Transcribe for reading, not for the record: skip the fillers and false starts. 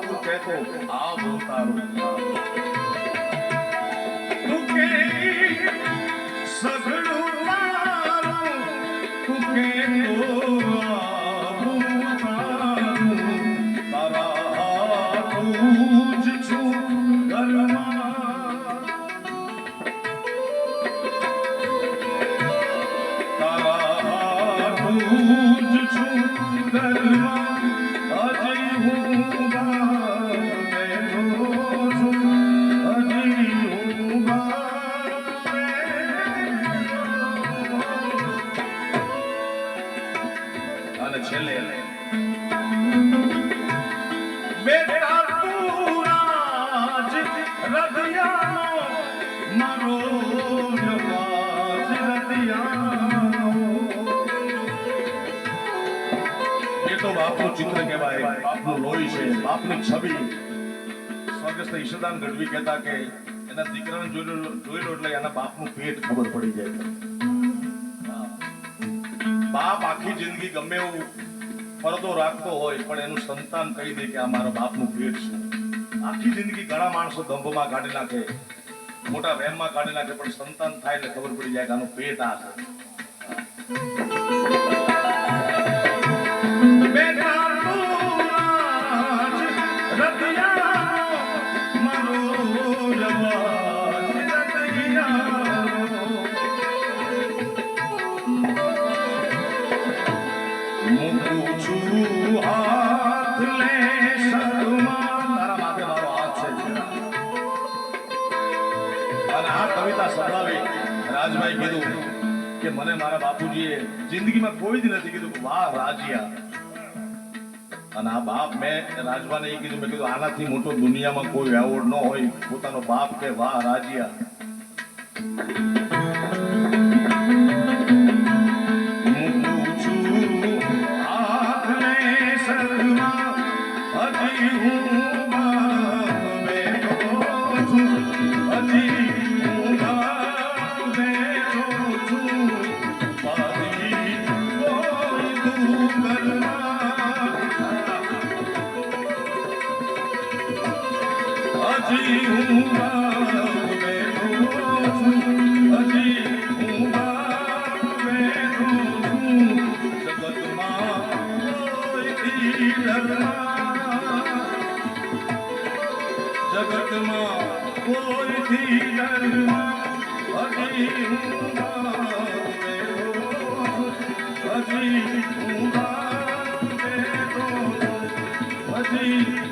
બાપુ કહેતો આ બોલતારો તું કે સગડું તારું તું કે તારા તું જ છું ઘરમાં તારા તું જ છું ઘરમાં છેલ્લે બેટા તું રાજ રધિયાનો મારો રાજ રધિયાનો એ તો બાપનું ચિત્ર કહેવાય બાપનું લોહી છે બાપની છબી સ્વર્ગસ્થ ઈશદાન ગઢવી કહેતા કે એના દીકરાને જોઈ લો એટલે એના બાપનું પેટ ખબર પડી જાય બાપ આખી જિંદગી ગમે એવું ફરતો રાખતો હોય પણ એનું સંતાન કહી દે કે આ મારા બાપનું પેટ છે આખી જિંદગી ઘણા માણસો દંભમાં કાઢી નાખે મોટા વહેમમાં કાઢી નાખે પણ સંતાન થાય એટલે ખબર પડી જાય કે આનું પેટ આ છે રાજભાઈ કીધું કે મને મારા બાપુજીએ જિંદગીમાં કોઈ દી નથી કીધું વાહ રાજીયા અને આ બાપ મેં રાજભાને એ કીધું મેં કીધું આનાથી મોટો દુનિયામાં કોઈ એવોર્ડ ન હોય પોતાનો બાપ કે વાહ રાજીયા જગતમાં કોઈથી હજી